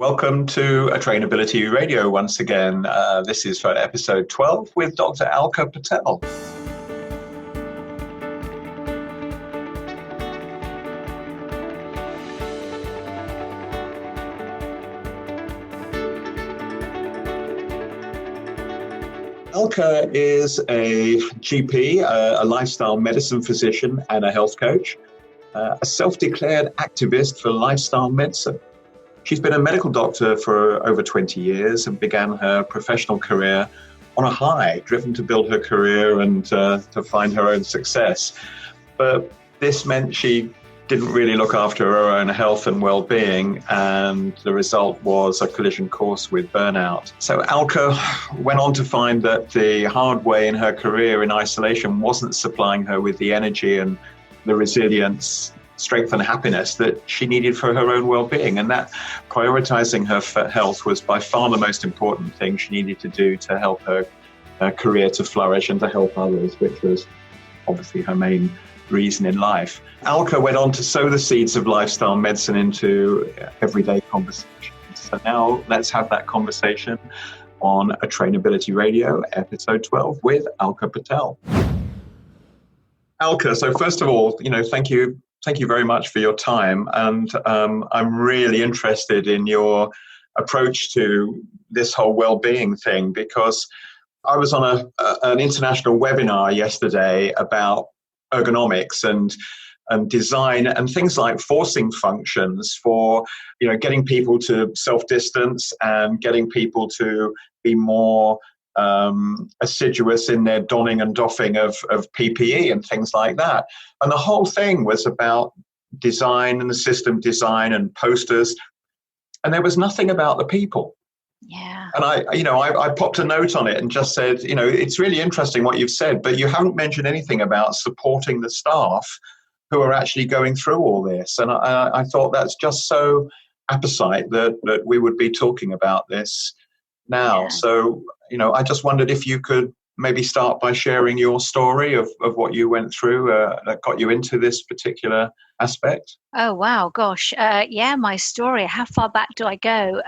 Welcome to A Trainability Radio once again. This is for episode 12 with Dr. Alka Patel. Alka is a GP, a lifestyle medicine physician and a health coach, a self-declared activist for lifestyle medicine. She's been a medical doctor for over 20 years and began her professional career on a high, driven to build her career and to find her own success. But this meant she didn't really look after her own health and well-being, and the result was a collision course with burnout. So Alka went on to find that the hard way in her career in isolation wasn't supplying her with the energy and the resilience, strength and happiness that she needed for her own well-being, and that prioritizing her health was by far the most important thing she needed to do to help her career to flourish and to help others, which was obviously her main reason in life. Alka went on to sow the seeds of lifestyle medicine into everyday conversations. So now let's have that conversation on A Trainability Radio, episode 12 with Alka Patel. Alka, so first of all, thank you very much for your time. And I'm really interested in your approach to this whole well-being thing, because I was on an international webinar yesterday about ergonomics and design and things like forcing functions for, getting people to self-distance and getting people to be more assiduous in their donning and doffing of PPE and things like that. And the whole thing was about design and the system design and posters. And there was nothing about the people. Yeah. And I popped a note on it and just said, it's really interesting what you've said, but you haven't mentioned anything about supporting the staff who are actually going through all this. And I thought that's just so apposite that we would be talking about this now. Yeah. So, I just wondered if you could maybe start by sharing your story of what you went through that got you into this particular aspect. Oh, wow. Gosh. My story. How far back do I go?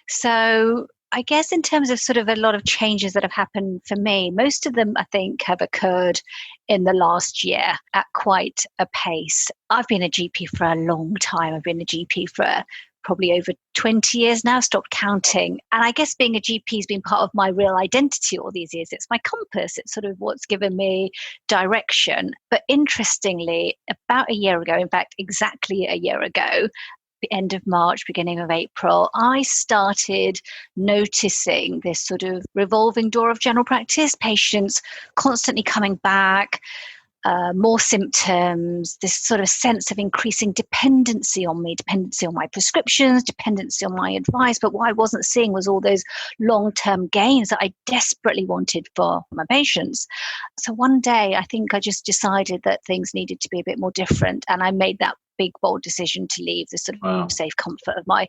So I guess in terms of sort of a lot of changes that have happened for me, most of them I think have occurred in the last year at quite a pace. I've been a GP for a long time. I've been a GP for probably over 20 years now, stopped counting. And I guess being a GP has been part of my real identity all these years. It's my compass. It's sort of what's given me direction. But interestingly, about a year ago, in fact, exactly a year ago, the end of March, beginning of April, I started noticing this sort of revolving door of general practice, patients constantly coming back, more symptoms, this sort of sense of increasing dependency on me, dependency on my prescriptions, dependency on my advice. But what I wasn't seeing was all those long-term gains that I desperately wanted for my patients. So one day, I think I just decided that things needed to be a bit more different. And I made that big, bold decision to leave the sort of safe comfort of my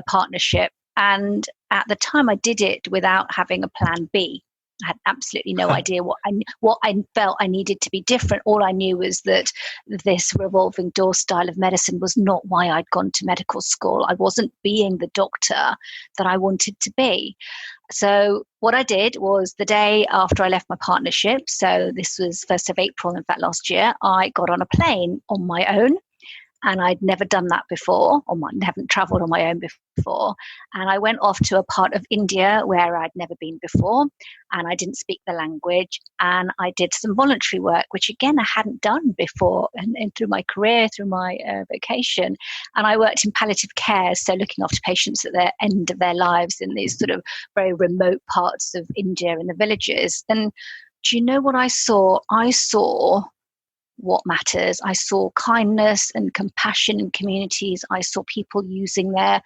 partnership. And at the time, I did it without having a plan B. I had absolutely no idea what I felt I needed to be different. All I knew was that this revolving door style of medicine was not why I'd gone to medical school. I wasn't being the doctor that I wanted to be. So what I did was the day after I left my partnership, so this was 1st of April, in fact, last year, I got on a plane on my own. And I'd never done that before, or haven't traveled on my own before. And I went off to a part of India where I'd never been before, and I didn't speak the language. And I did some voluntary work, which again, I hadn't done before, and through my career, through my vocation. And I worked in palliative care, so looking after patients at the end of their lives in these sort of very remote parts of India in the villages. And do you know what I saw? I saw what matters. I saw kindness and compassion in communities. I saw people using their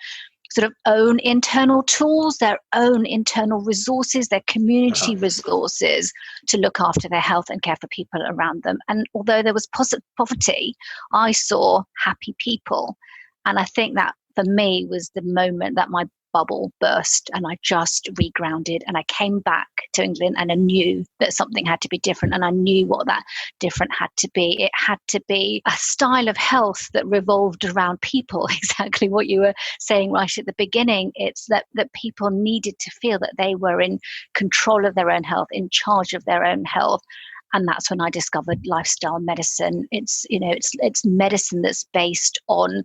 sort of own internal tools, their own internal resources, their community resources to look after their health and care for people around them. And although there was poverty, I saw happy people. And I think that for me was the moment that my bubble burst and I just regrounded, and I came back to England and I knew that something had to be different, and I knew what that different had to be. It had to be a style of health that revolved around people, exactly what you were saying right at the beginning. It's that people needed to feel that they were in control of their own health, in charge of their own health. And that's when I discovered lifestyle medicine. It's medicine that's based on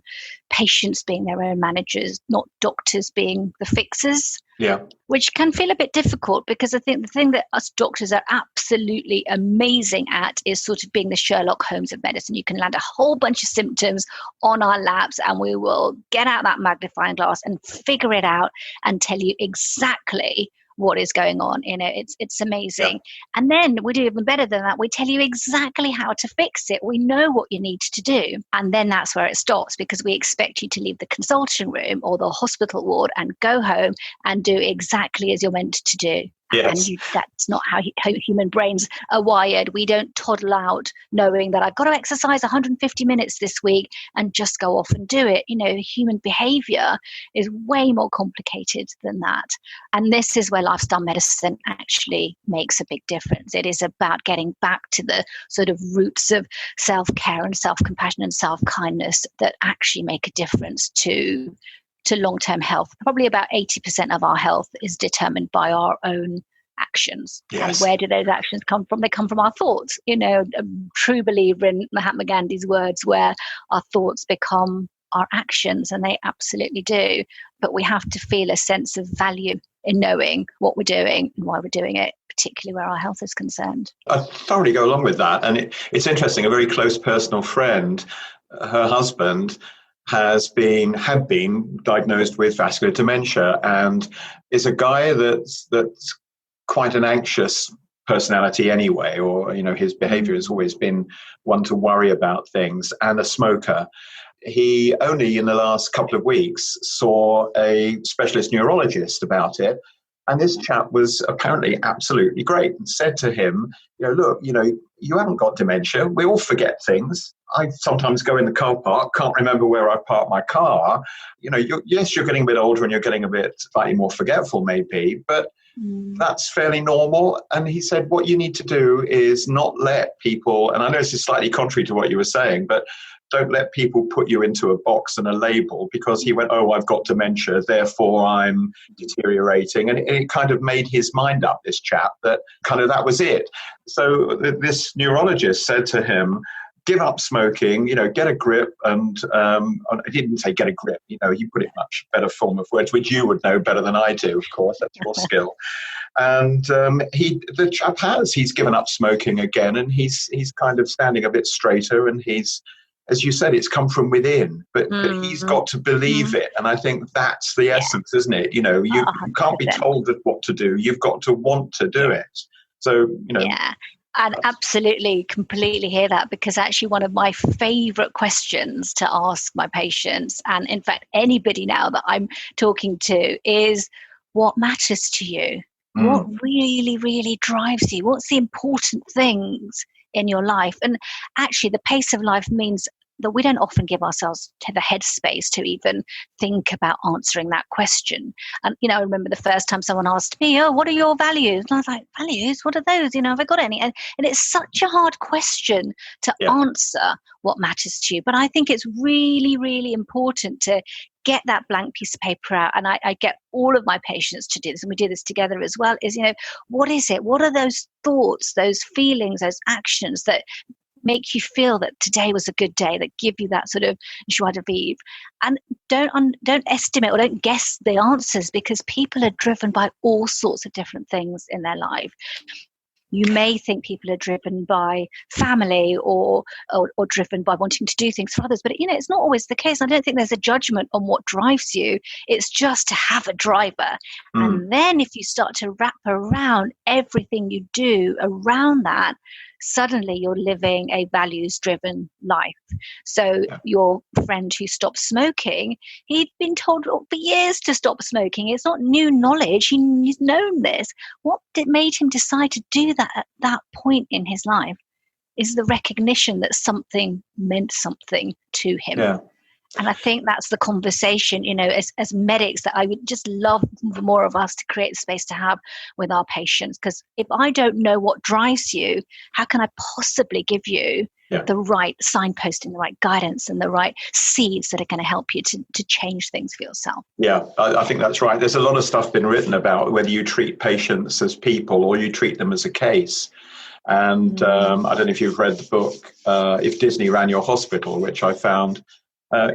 patients being their own managers, not doctors being the fixers. Yeah. Which can feel a bit difficult, because I think the thing that us doctors are absolutely amazing at is sort of being the Sherlock Holmes of medicine. You can land a whole bunch of symptoms on our laps and we will get out that magnifying glass and figure it out and tell you exactly what is going on. It's amazing. Yeah. And then we do even better than that. We tell you exactly how to fix it. We know what you need to do. And then that's where it stops, because we expect you to leave the consulting room or the hospital ward and go home and do exactly as you're meant to do. Yes. And that's not how human brains are wired. We don't toddle out knowing that I've got to exercise 150 minutes this week and just go off and do it. Human behavior is way more complicated than that. And this is where lifestyle medicine actually makes a big difference. It is about getting back to the sort of roots of self-care and self-compassion and self-kindness that actually make a difference to long-term health. Probably about 80% of our health is determined by our own actions. Yes. And where do those actions come from? They come from our thoughts. A true believer in Mahatma Gandhi's words, where our thoughts become our actions, and they absolutely do. But we have to feel a sense of value in knowing what we're doing and why we're doing it, particularly where our health is concerned. I thoroughly go along with that. And it's interesting, a very close personal friend, her husband, had been diagnosed with vascular dementia, and is a guy that's quite an anxious personality anyway, or his behavior has always been one to worry about things, and a smoker. He only in the last couple of weeks saw a specialist neurologist about it, and this chap was apparently absolutely great and said to him, look, you haven't got dementia. We all forget things. I sometimes go in the car park, can't remember where I parked my car. Yes, you're getting a bit older and you're getting a bit slightly more forgetful maybe, but that's fairly normal. And he said, what you need to do is not let people, and I know this is slightly contrary to what you were saying, but don't let people put you into a box and a label, because he went, I've got dementia, therefore I'm deteriorating. And it kind of made his mind up, this chap, that that was it. So this neurologist said to him, give up smoking, get a grip. And he didn't say get a grip, he put it much better form of words, which you would know better than I do, of course, that's your skill. And the chap he's given up smoking again, and he's kind of standing a bit straighter, and he's, as you said, it's come from within, but he's got to believe it. And I think that's the essence, isn't it? You can't be told what to do. You've got to want to do it. So, Yeah. And absolutely, completely hear that, because actually one of my favorite questions to ask my patients, and in fact, anybody now that I'm talking to, is what matters to you? What really, really drives you? What's the important things in your life? And actually, the pace of life means that we don't often give ourselves to the headspace to even think about answering that question. And, I remember the first time someone asked me, what are your values? And I was like, values? What are those? Have I got any? And it's such a hard question to answer what matters to you. But I think it's really, really important to get that blank piece of paper out. And I get all of my patients to do this, and we do this together as well, is, what is it? What are those thoughts, those feelings, those actions that make you feel that today was a good day, that give you that sort of joie de vivre? And don't estimate or don't guess the answers, because people are driven by all sorts of different things in their life. You may think people are driven by family or driven by wanting to do things for others, but it's not always the case. I don't think there's a judgment on what drives you. It's just to have a driver. And then if you start to wrap around everything you do around that, suddenly you're living a values-driven life. So your friend who stopped smoking, he'd been told for years to stop smoking. It's not new knowledge. He's known this. What made him decide to do that at that point in his life is the recognition that something meant something to him. Yeah. And I think that's the conversation, as medics, that I would just love for more of us to create space to have with our patients. Because if I don't know what drives you, how can I possibly give you the right signposting, the right guidance, and the right seeds that are going to help you to change things for yourself? Yeah, I think that's right. There's a lot of stuff been written about whether you treat patients as people or you treat them as a case. And I don't know if you've read the book, If Disney Ran Your Hospital, which I found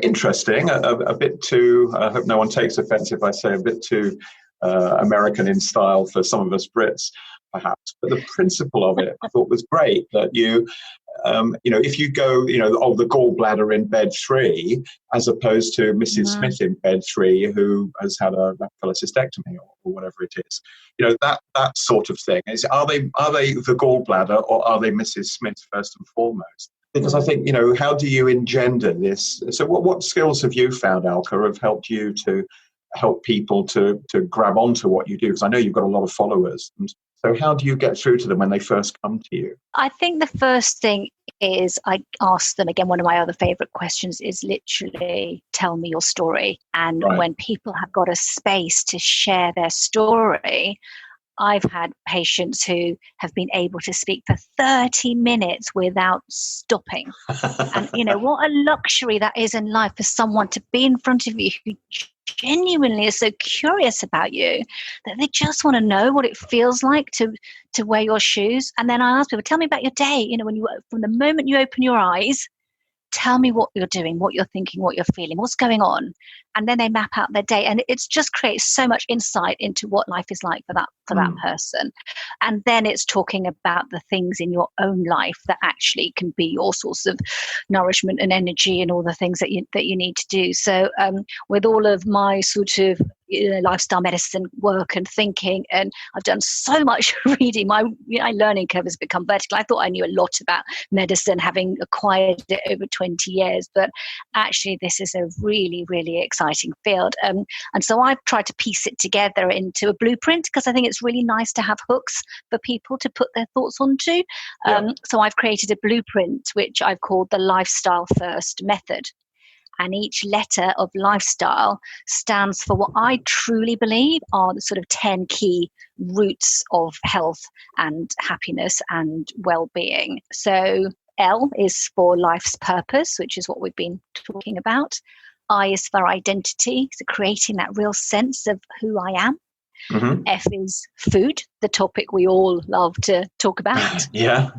interesting, a bit too, I hope no one takes offense if I say a bit too American in style for some of us Brits, perhaps. But the principle of it I thought was great, that if you go, the gallbladder in bed 3, as opposed to Mrs. Smith in bed 3, who has had a cholecystectomy or whatever it is, that sort of thing. Are they the gallbladder, or are they Mrs. Smith first and foremost? Because I think, how do you engender this? So what skills have you found, Alka, have helped you to help people to grab onto what you do? Because I know you've got a lot of followers. And so how do you get through to them when they first come to you? I think the first thing is I ask them, again, one of my other favorite questions is literally, tell me your story. And when people have got a space to share their story, I've had patients who have been able to speak for 30 minutes without stopping. And, what a luxury that is in life, for someone to be in front of you who genuinely is so curious about you that they just want to know what it feels like to wear your shoes. And then I ask people, tell me about your day. From the moment you open your eyes, tell me what you're doing, what you're thinking, what you're feeling, what's going on. And then they map out their day. And it just creates so much insight into what life is like for that person. And then it's talking about the things in your own life that actually can be your source of nourishment and energy and all the things that you need to do. So with all of my sort of lifestyle medicine work and thinking, and I've done so much reading, my learning curve has become vertical. I thought I knew a lot about medicine, having acquired it over 20 years, but actually this is a really, really exciting field. And so I've tried to piece it together into a blueprint, because I think it's really nice to have hooks for people to put their thoughts onto. So I've created a blueprint which I've called the Lifestyle First Method. And each letter of lifestyle stands for what I truly believe are the sort of 10 key roots of health and happiness and well-being. So L is for life's purpose, which is what we've been talking about. I is for identity, so creating that real sense of who I am. Mm-hmm. F is food, the topic we all love to talk about. Yeah.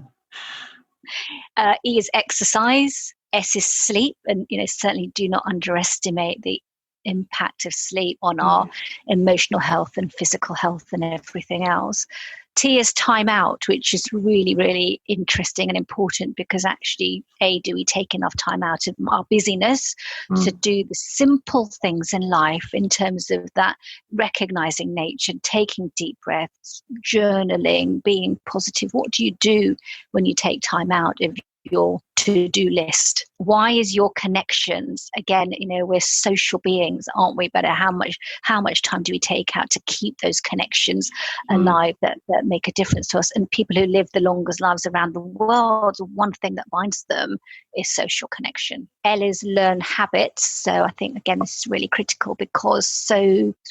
E is exercise. S is sleep, and certainly do not underestimate the impact of sleep on our emotional health and physical health and everything else. T is time out, which is really, really interesting and important, because actually, do we take enough time out of our busyness to do the simple things in life, in terms of that recognizing nature, taking deep breaths, journaling, being positive? What do you do when you take time out of your to-do list? Why is your connections? Again, we're social beings, aren't we? But how much time do we take out to keep those connections alive that make a difference to us? And people who live the longest lives around the world, one thing that binds them is social connection. L is learn habits. So I think, again, this is really critical, because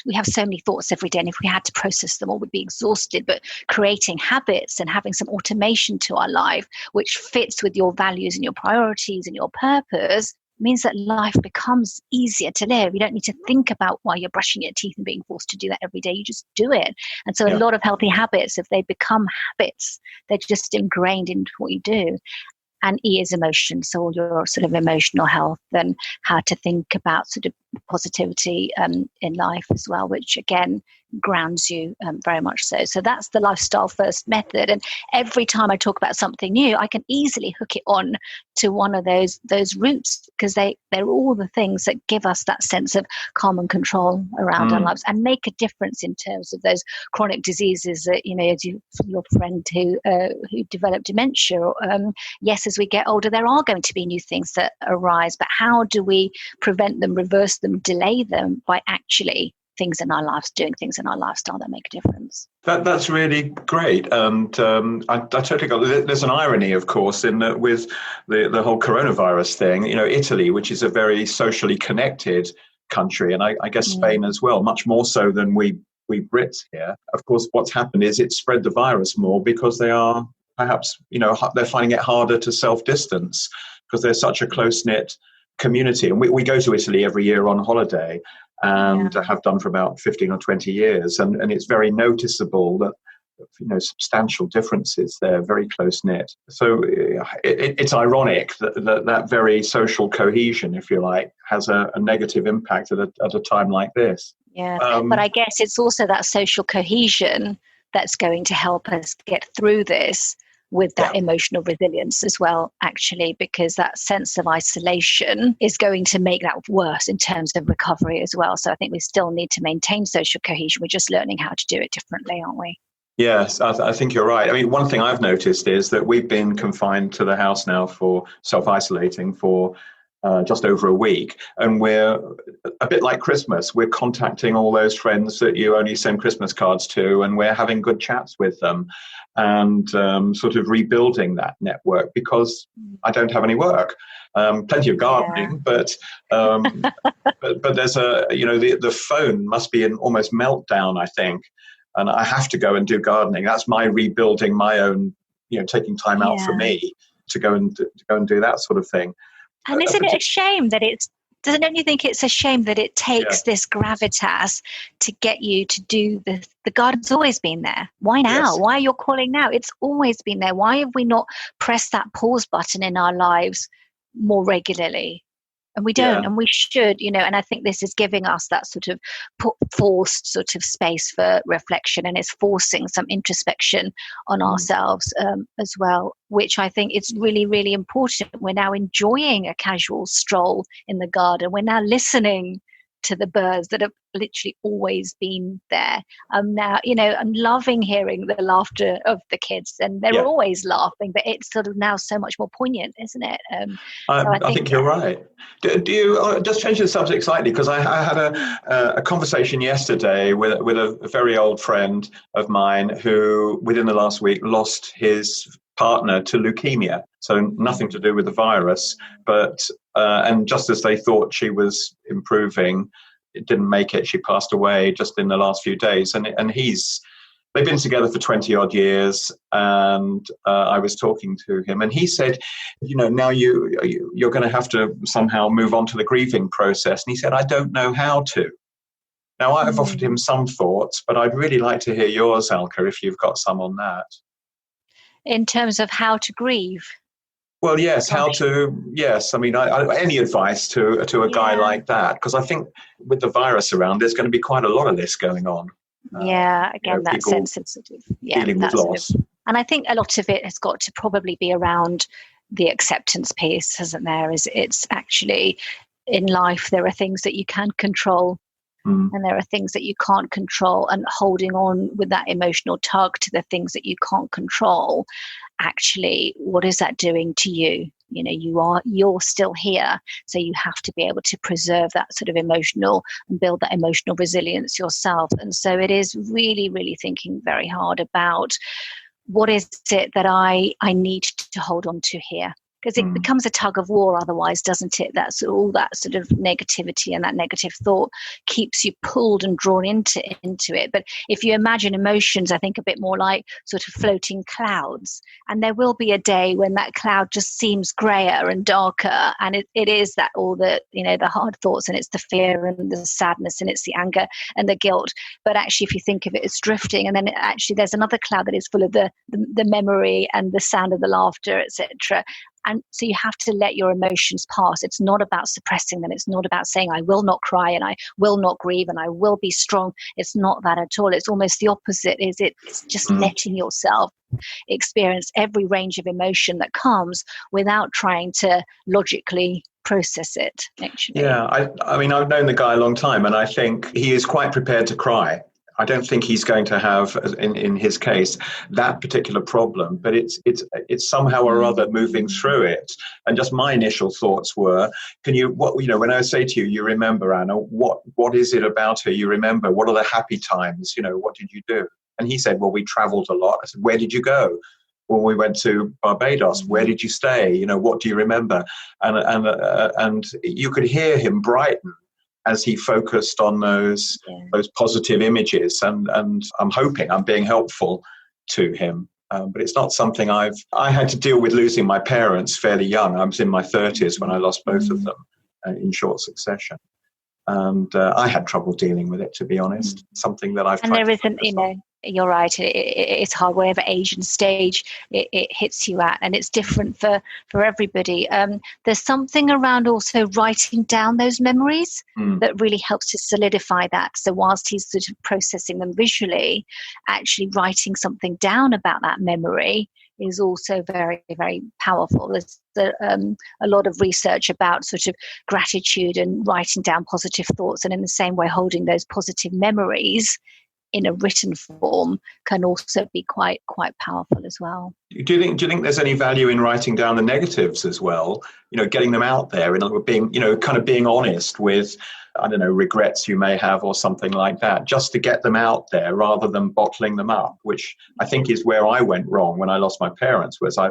we have so many thoughts every day, and if we had to process them all, we'd be exhausted. But creating habits and having some automation to our life, which fits with your values and your priorities and your purpose, means that life becomes easier to live. You don't need to think about why you're brushing your teeth and being forced to do that every day. You just do it. And so a lot of healthy habits, if they become habits, they're just ingrained into what you do. And E is emotion, so all your sort of emotional health and how to think about sort of positivity in life as well, which again grounds you very much so. So that's the Lifestyle First Method. And every time I talk about something new, I can easily hook it on to one of those roots, because they're all the things that give us that sense of calm and control around our lives, and make a difference in terms of those chronic diseases that, as your friend who developed dementia. Yes, as we get older, there are going to be new things that arise, but how do we prevent them, reverse them, delay them? By actually things in our lives, doing things in our lifestyle that make a difference. That's really great, and I totally got it. There's an irony, of course, in that with the whole coronavirus thing. Italy, which is a very socially connected country, and I guess Spain as well, much more so than we Brits here. Of course, what's happened is it's spread the virus more because they are perhaps they're finding it harder to self-distance because they're such a close-knit community. And we go to Italy every year on holiday, and have done for about 15 or 20 years. And it's very noticeable that, substantial differences. They're very close-knit. So it's ironic that very social cohesion, if you like, has a negative impact at a time like this. Yeah, but I guess it's also that social cohesion that's going to help us get through this with that emotional resilience as well, actually, because that sense of isolation is going to make that worse in terms of recovery as well. So I think we still need to maintain social cohesion. We're just learning how to do it differently, aren't we? Yes, I think you're right. I mean, one thing I've noticed is that we've been confined to the house now for self-isolating for just over a week. And we're a bit like Christmas. We're contacting all those friends that you only send Christmas cards to, and we're having good chats with them and sort of rebuilding that network because I don't have any work. Plenty of gardening, but there's the phone must be in almost meltdown, I think. And I have to go and do gardening. That's my rebuilding my own, taking time out for me to go and do that sort of thing. And isn't it a shame that don't you think it's a shame that it takes this gravitas to get you to do the garden's always been there. Why now? Yes. Why are you calling now? It's always been there. Why have we not pressed that pause button in our lives more regularly? And we don't, and we should, and I think this is giving us that sort of forced sort of space for reflection, and it's forcing some introspection on ourselves as well, which I think is really, really important. We're now enjoying a casual stroll in the garden. We're now listening to the birds that have literally always been there. Now, I'm loving hearing the laughter of the kids, and they're always laughing, but it's sort of now so much more poignant, isn't it? I think you're right. Do you just change the subject slightly? Because I had a conversation yesterday with a very old friend of mine who, within the last week, lost his partner to leukemia. So nothing to do with the virus, but and just as they thought she was improving, it didn't make it. She passed away just in the last few days, and they've been together for 20 odd years. And I was talking to him, and he said, now you're going to have to somehow move on to the grieving process. And he said, I don't know how to. Now I've offered him some thoughts, but I'd really like to hear yours, Alka, if you've got some on that. In terms of how to grieve. Well, yes, how to, yes. I mean, any advice to a guy like that? Because I think with the virus around, there's going to be quite a lot of this going on. Again, that sense of sort of, dealing with loss. And I think a lot of it has got to probably be around the acceptance piece, hasn't there? It's actually, in life, there are things that you can control. And there are things that you can't control, and holding on with that emotional tug to the things that you can't control. Actually, what is that doing to you? You're still here, so you have to be able to preserve that sort of emotional and build that emotional resilience yourself. And so it is really, really thinking very hard about what is it that I need to hold on to here. Because it becomes a tug of war otherwise, doesn't it? That's all that sort of negativity and that negative thought keeps you pulled and drawn into it. But if you imagine emotions, I think a bit more like sort of floating clouds. And there will be a day when that cloud just seems grayer and darker. And it is that all the, the hard thoughts, and it's the fear and the sadness, and it's the anger and the guilt. But actually, if you think of it as drifting, and then actually there's another cloud that is full of the memory and the sound of the laughter, etc. And so you have to let your emotions pass. It's not about suppressing them. It's not about saying, I will not cry and I will not grieve and I will be strong. It's not that at all. It's almost the opposite. It's just letting yourself experience every range of emotion that comes without trying to logically process it, actually. Yeah, I mean, I've known the guy a long time, and I think he is quite prepared to cry. I don't think he's going to have, in his case, that particular problem, but it's somehow or other moving through it. And just my initial thoughts were, when I say to you, you remember, Anna, what is it about her you remember? What are the happy times? What did you do? And he said, well, we traveled a lot. I said, where did you go? Well, we went to Barbados. Where did you stay? What do you remember? And you could hear him brighten as he focused on those positive images. And I'm hoping I'm being helpful to him. But it's not something I had to deal with losing my parents fairly young. I was in my 30s when I lost both of them in short succession. And I had trouble dealing with it, to be honest. Something that I've tried. And there isn't, you're right. It's hard, whatever age and stage it hits you at, and it's different for everybody. There's something around also writing down those memories that really helps to solidify that. So whilst he's sort of processing them visually, actually writing something down about that memory is also very, very powerful. There's a lot of research about sort of gratitude and writing down positive thoughts, and in the same way, holding those positive memories in a written form can also be quite powerful as well. Do you think there's any value in writing down the negatives as well? Getting them out there, and being, kind of being honest with, I don't know, regrets you may have or something like that, just to get them out there rather than bottling them up, which I think is where I went wrong when I lost my parents, was I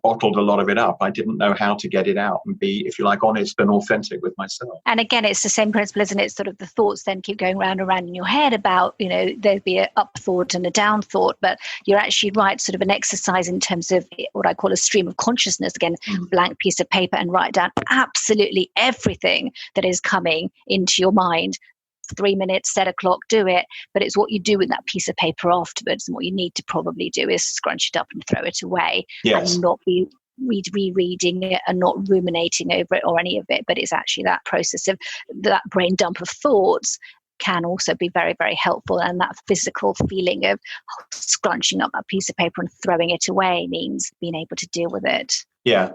bottled a lot of it up. I didn't know how to get it out and be, if you like, honest and authentic with myself. And again, it's the same principle, isn't it? Sort of the thoughts then keep going round and round in your head about, there'd be an up thought and a down thought, but you're actually right, sort of an exercise in terms of what I call a stream of consciousness. Again, blank piece of paper, and write down absolutely everything that is coming into your mind. 3 minutes, set a clock, do it. But it's what you do with that piece of paper afterwards. And what you need to probably do is scrunch it up and throw it away, and not be rereading it and not ruminating over it or any of it. But it's actually that process of that brain dump of thoughts can also be very, very helpful. And that physical feeling of scrunching up that piece of paper and throwing it away means being able to deal with it. Yeah,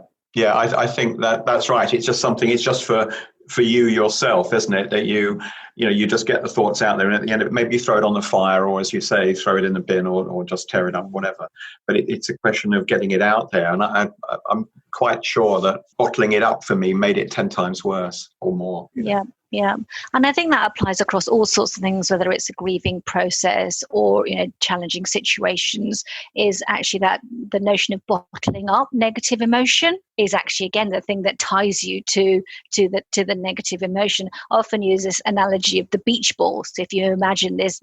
I think that's right. It's just something, it's just for you yourself, isn't it? That you just get the thoughts out there, and at the end of it, maybe you throw it on the fire, or as you say, throw it in the bin, or just tear it up, whatever. But it's a question of getting it out there. And I'm quite sure that bottling it up for me made it 10 times worse or more. Yeah. And I think that applies across all sorts of things, whether it's a grieving process or, challenging situations, is actually that the notion of bottling up negative emotion is actually, again, the thing that ties you to the negative emotion. I often use this analogy of the beach ball. So if you imagine this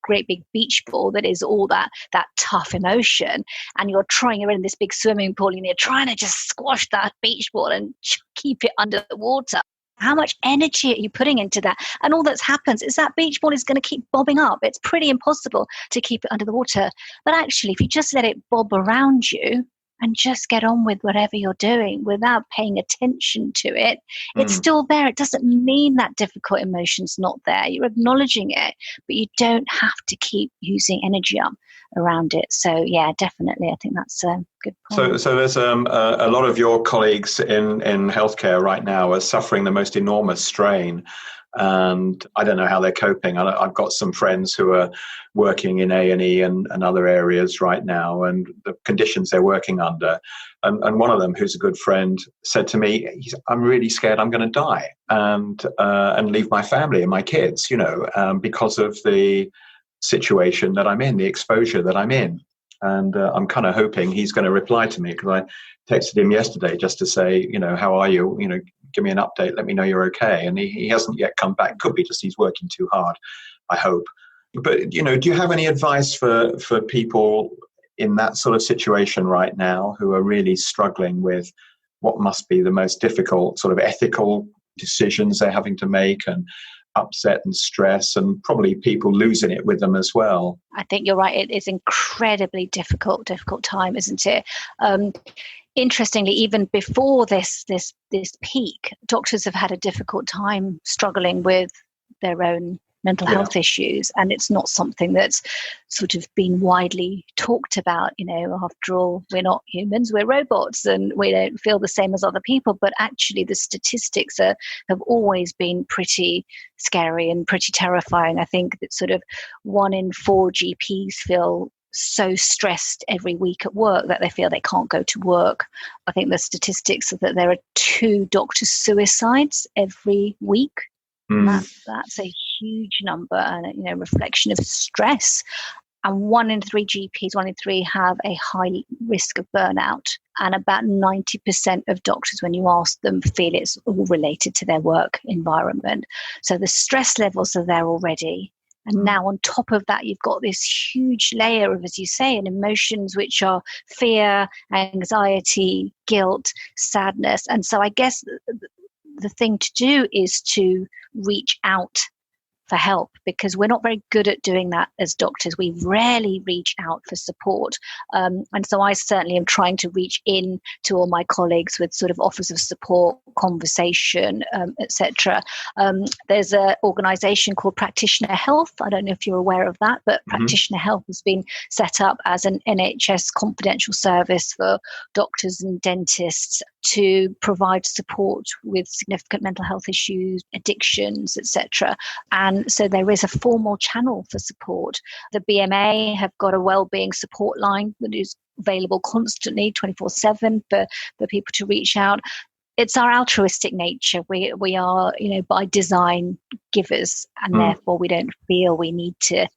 great big beach ball that is all that tough emotion, and you're in this big swimming pool and you're trying to just squash that beach ball and keep it under the water. How much energy are you putting into that? And all that happens is that beach ball is going to keep bobbing up. It's pretty impossible to keep it under the water. But actually, if you just let it bob around you and just get on with whatever you're doing without paying attention to it, it's still there. It doesn't mean that difficult emotion's not there. You're acknowledging it, but you don't have to keep using energy up around it. So yeah, definitely, I think that's a good point. So there's a lot of your colleagues in healthcare right now are suffering the most enormous strain, and I don't know how they're coping. I've got some friends who are working in A&E and other areas right now, and the conditions they're working under. And one of them, who's a good friend, said to me, "I'm really scared I'm going to die and leave my family and my kids, because of the situation that I'm in, the exposure that I'm in." And I'm kind of hoping he's going to reply to me, because I texted him yesterday just to say, how are you? Give me an update. Let me know you're okay. And he hasn't yet come back. Could be just he's working too hard, I hope. But, do you have any advice for people in that sort of situation right now who are really struggling with what must be the most difficult sort of ethical decisions they're having to make, and upset and stress, and probably people losing it with them as well? I think you're right. It is incredibly difficult time, isn't it? Interestingly, even before this peak, doctors have had a difficult time struggling with their own mental health issues, and it's not something that's sort of been widely talked about. After all, we're not humans, we're robots, and we don't feel the same as other people. But actually the statistics have always been pretty scary and pretty terrifying. I think that sort of 1 in 4 GPs feel so stressed every week at work that they feel they can't go to work. I think the statistics are that there are 2 doctor suicides every week. That's a huge number, and a reflection of stress. And 1 in 3 GPs, 1 in 3 have a high risk of burnout. And about 90% of doctors, when you ask them, feel it's all related to their work environment. So the stress levels are there already. And now on top of that, you've got this huge layer of, as you say, and emotions, which are fear, anxiety, guilt, sadness. And so I guess the thing to do is to reach out for help, because we're not very good at doing that as doctors. We rarely reach out for support. And so I certainly am trying to reach in to all my colleagues with sort of offers of support, conversation, etc. There's an organization called Practitioner Health. I don't know if you're aware of that, but Practitioner Health has been set up as an NHS confidential service for doctors and dentists to provide support with significant mental health issues, addictions, etc. And so there is a formal channel for support. The BMA have got a wellbeing support line that is available constantly, 24/7 for people to reach out. It's our altruistic nature. We are, by design givers, and therefore we don't feel we need to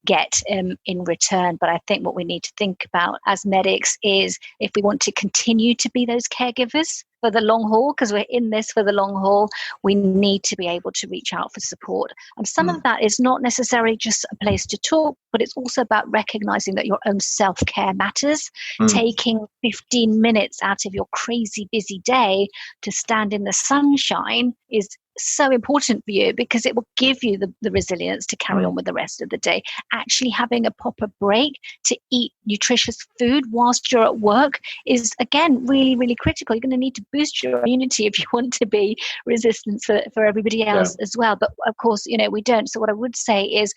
get in return. But I think what we need to think about as medics is, if we want to continue to be those caregivers for the long haul, because we're in this for the long haul, we need to be able to reach out for support. And some of that is not necessarily just a place to talk, but it's also about recognizing that your own self-care matters. Taking 15 minutes out of your crazy busy day to stand in the sunshine is so important for you, because it will give you the resilience to carry on with the rest of the day. Actually having a proper break to eat nutritious food whilst you're at work is, again, really, really critical. You're going to need to boost your immunity if you want to be resistant for everybody else as well. But of course, we don't. So what I would say is,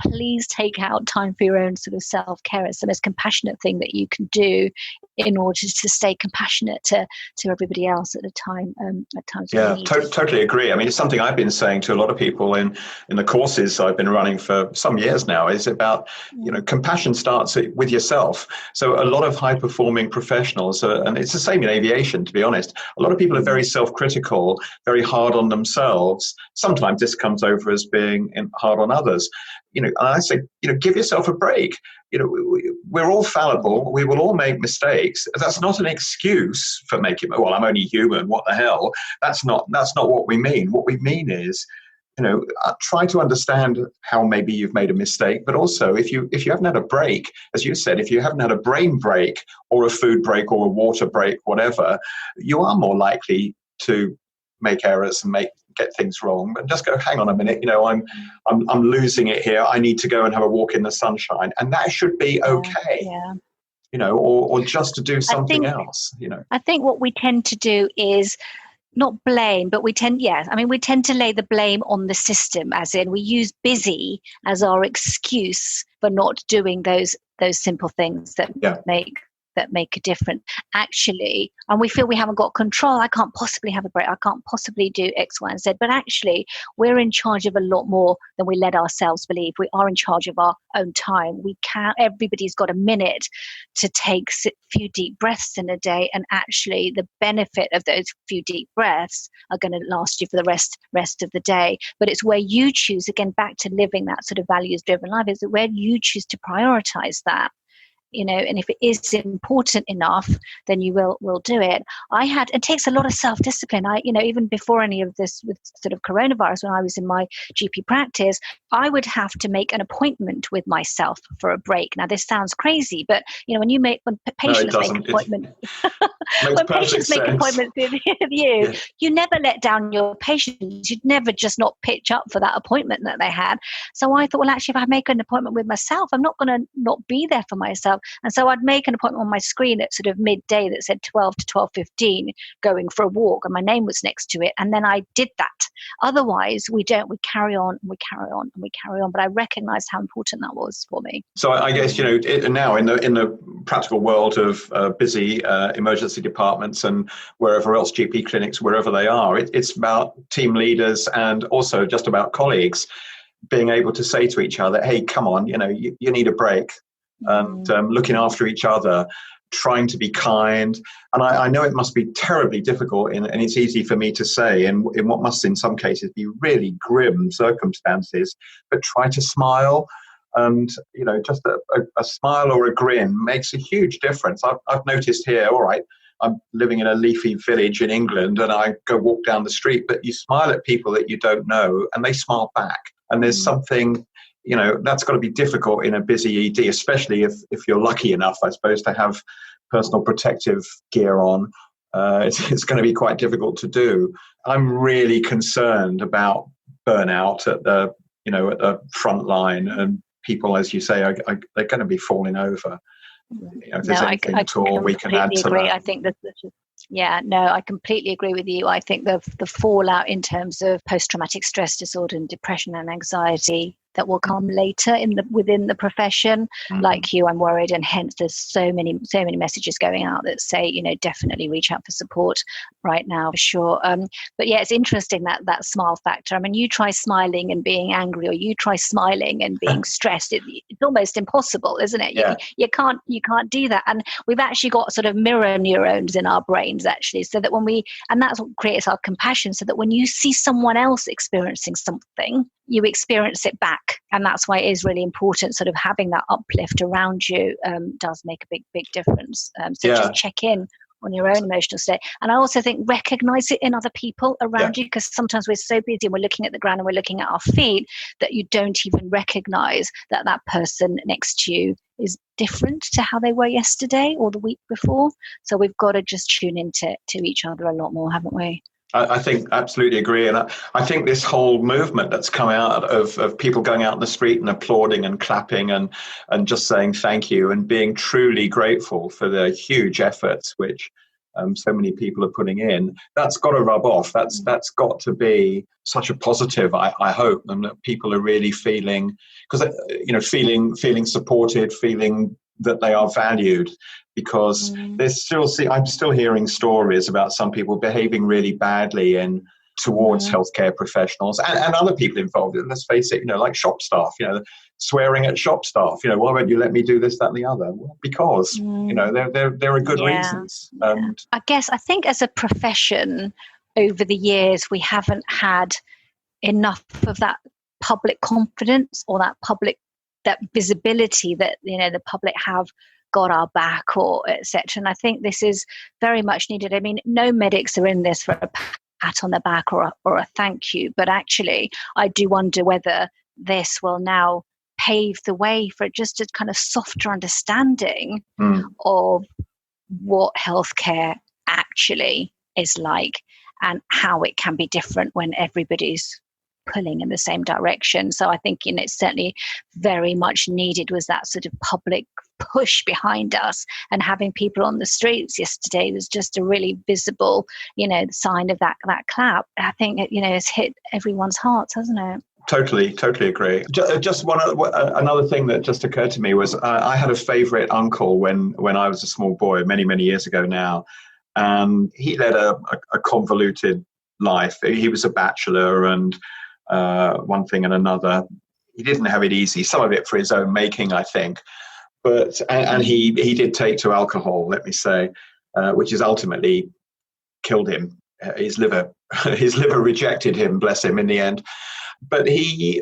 please take out time for your own sort of self-care. It's the most compassionate thing that you can do in order to stay compassionate to everybody else at times. Yeah, totally agree. I mean, it's something I've been saying to a lot of people in the courses I've been running for some years now, is about, compassion starts with yourself. So a lot of high performing professionals, and it's the same in aviation, to be honest, a lot of people are very self-critical, very hard on themselves. Sometimes this comes over as being hard on others. And I say, give yourself a break. We're all fallible. We will all make mistakes. That's not an excuse for making, well, I'm only human. What the hell? That's not what we mean. What we mean is, try to understand how maybe you've made a mistake, but also if you haven't had a break, as you said, if you haven't had a brain break or a food break or a water break, whatever, you are more likely to make errors and get things wrong. But just go, hang on a minute, I'm losing it here. I need to go and have a walk in the sunshine, and that should be okay. Or just to do something else. I think what we tend to do is not blame, but we tend to lay the blame on the system, as in we use busy as our excuse for not doing those simple things that make a difference, actually. And we feel we haven't got control. I can't possibly have a break. I can't possibly do X, Y, and Z. But actually, we're in charge of a lot more than we let ourselves believe. We are in charge of our own time. Everybody's got a minute to take a few deep breaths in a day. And actually, the benefit of those few deep breaths are going to last you for the rest of the day. But it's where you choose, again, back to living that sort of values-driven life, is where you choose to prioritize that. And if it is important enough, then you will do it. It takes a lot of self-discipline. Even before any of this with sort of coronavirus, when I was in my GP practice, I would have to make an appointment with myself for a break. Now, this sounds crazy, but when patients make appointments, with you, you never let down your patients. You'd never just not pitch up for that appointment that they had. So I thought, well, actually, if I make an appointment with myself, I'm not going to not be there for myself. myself. And so I'd make an appointment on my screen at sort of midday that said 12 to 12:15, going for a walk, and my name was next to it. And then I did that. Otherwise, we carry on and we carry on and we carry on. But I recognized how important that was for me. So I guess, now in the practical world of busy emergency departments and wherever else, GP clinics, wherever they are, it's about team leaders and also just about colleagues being able to say to each other, hey, come on, you need a break, and looking after each other, trying to be kind. And I know it must be terribly difficult, and it's easy for me to say in what must in some cases be really grim circumstances, but try to smile. And, just a smile or a grin makes a huge difference. I've noticed here, all right, I'm living in a leafy village in England and I go walk down the street, but you smile at people that you don't know and they smile back. And there's something, that's got to be difficult in a busy ED, especially if you're lucky enough, I suppose, to have personal protective gear on. It's going to be quite difficult to do. I'm really concerned about burnout at the front line, and people, as you say, they're going to be falling over. If there's anything at all we can add to that. I think that. I completely agree with you. I think the fallout in terms of post-traumatic stress disorder and depression and anxiety that will come later within the profession. Like you, I'm worried, and hence there's so many messages going out that say, definitely reach out for support right now, for sure. But yeah, it's interesting that smile factor. I mean, you try smiling and being angry, or you try smiling and being stressed. It's almost impossible, isn't it? Yeah. You can't do that. And we've actually got sort of mirror neurons in our brains, actually, so that and that's what creates our compassion, so that when you see someone else experiencing something, you experience it back. And that's why it is really important, sort of having that uplift around you does make a big difference. Just check in on your own emotional state. And I also think recognize it in other people around you, because sometimes we're so busy and we're looking at the ground and we're looking at our feet that you don't even recognize that person next to you is different to how they were yesterday or the week before. So we've got to just tune into each other a lot more, haven't we? I think absolutely agree. And I think this whole movement that's come out of people going out in the street and applauding and clapping and just saying thank you and being truly grateful for the huge efforts which so many people are putting in, that's got to rub off. That's got to be such a positive, I hope, and that people are really feeling, because, feeling supported, feeling that they are valued, because I'm still hearing stories about some people behaving really badly towards healthcare professionals and other people involved. Let's face it, like shop staff, swearing at shop staff, why won't you let me do this, that, and the other? Well, because, there are good reasons. I think as a profession over the years, we haven't had enough of that public confidence or that visibility that the public have got our back, or etc. And I think this is very much needed. I mean, no medics are in this for a pat on the back or a thank you, but actually I do wonder whether this will now pave the way for just a kind of softer understanding of what healthcare actually is like and how it can be different when everybody's pulling in the same direction. So I think it's certainly very much needed was that sort of public push behind us, and having people on the streets yesterday was just a really visible, sign of that clap. I think it's hit everyone's hearts, hasn't it? Totally agree. Just another thing that just occurred to me was I had a favorite uncle when I was a small boy, many years ago now, and he led a convoluted life. He was a bachelor and one thing and another. He didn't have it easy, some of it for his own making, I think. But and he did take to alcohol, let me say, which has ultimately killed him. His liver rejected him, bless him, in the end. But he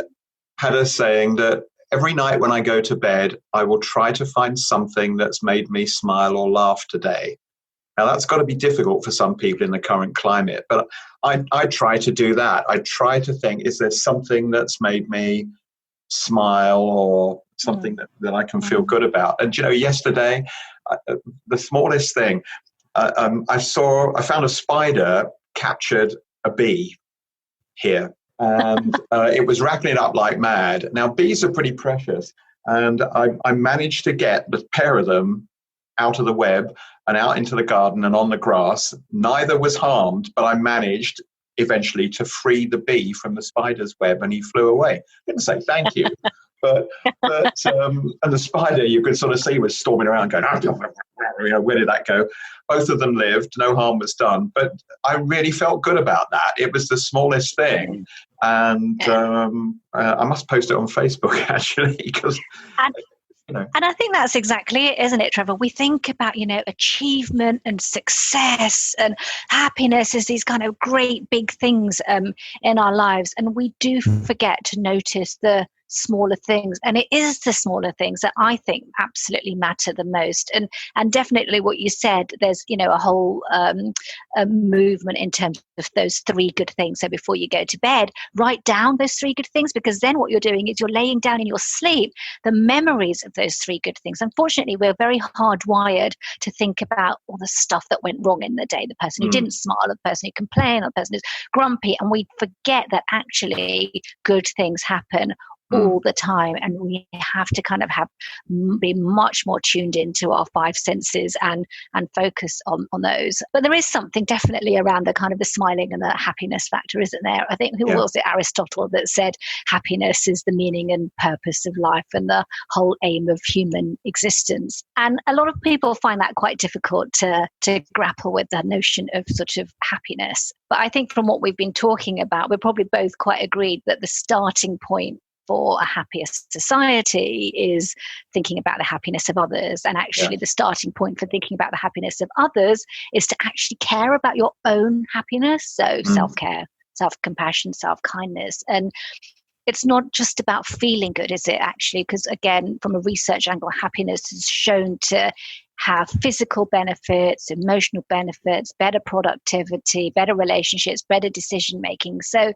had a saying that every night when I go to bed, I will try to find something that's made me smile or laugh today. Now, that's got to be difficult for some people in the current climate, but I try to do that. I try to think, is there something that's made me smile or something that I can feel good about? And, yesterday, the smallest thing, I found a spider captured a bee here, and it was rattling up like mad. Now, bees are pretty precious. And I managed to get the pair of them out of the web and out into the garden and on the grass. Neither was harmed, but I managed eventually to free the bee from the spider's web, and he flew away. Didn't say thank you, but and the spider, you could sort of see, was storming around going, where did that go? Both of them lived, no harm was done, but I really felt good about that. It was the smallest thing, and I must post it on Facebook actually, because and I think that's exactly it, isn't it, Trevor? We think about, achievement and success and happiness as these kind of great big things in our lives. And we do forget to notice the smaller things. And it is the smaller things that I think absolutely matter the most. And definitely what you said, there's, a whole movement in terms of those 3 good things. So before you go to bed, write down those 3 good things, because then what you're doing is you're laying down in your sleep the memories of those 3 good things. Unfortunately, we're very hardwired to think about all the stuff that went wrong in the day, the person who didn't smile, the person who complained, the person who's grumpy, and we forget that actually good things happen all the time, and we have to kind of be much more tuned into our 5 senses and focus on those. But there is something definitely around the kind of the smiling and the happiness factor, isn't there? I think who was it, Aristotle, that said happiness is the meaning and purpose of life and the whole aim of human existence. And a lot of people find that quite difficult to grapple with, the notion of sort of happiness. But I think from what we've been talking about, we're probably both quite agreed that the starting point for a happiest society is thinking about the happiness of others. And actually the starting point for thinking about the happiness of others is to actually care about your own happiness. So self-care, self-compassion, self-kindness. And it's not just about feeling good, is it, actually? Because again, from a research angle, happiness is shown to have physical benefits, emotional benefits, better productivity, better relationships, better decision making. So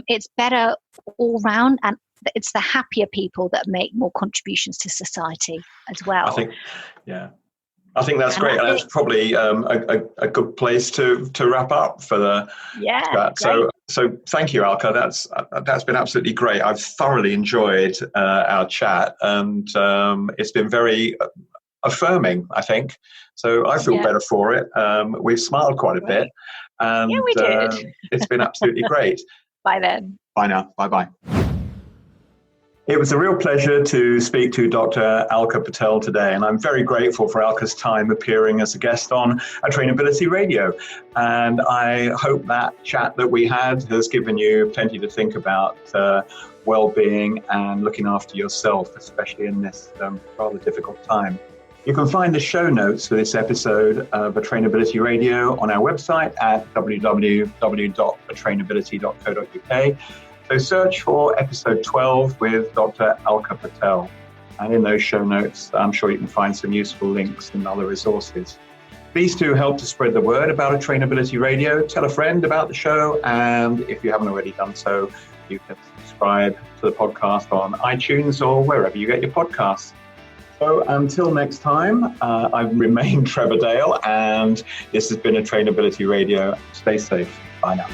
it's better all round, and it's the happier people that make more contributions to society as well. I think that's great. That's probably a good place to wrap up for the chat. So thank you, Alka. That's been absolutely great. I've thoroughly enjoyed our chat, and it's been very affirming, I think. So I feel better for it. We've smiled quite a bit, and we did. It's been absolutely great. Bye then. Bye now. Bye-bye. It was a real pleasure to speak to Dr. Alka Patel today, and I'm very grateful for Alka's time appearing as a guest on Trainability Radio. And I hope that chat that we had has given you plenty to think about well-being and looking after yourself, especially in this rather difficult time. You can find the show notes for this episode of Trainability Radio on our website at www.trainability.co.uk. So search for episode 12 with Dr. Alka Patel. And in those show notes, I'm sure you can find some useful links and other resources. Please do help to spread the word about Trainability Radio. Tell a friend about the show. And if you haven't already done so, you can subscribe to the podcast on iTunes or wherever you get your podcasts. So until next time, I've remained Trevor Dale, and this has been Trainability Radio. Stay safe. Bye now.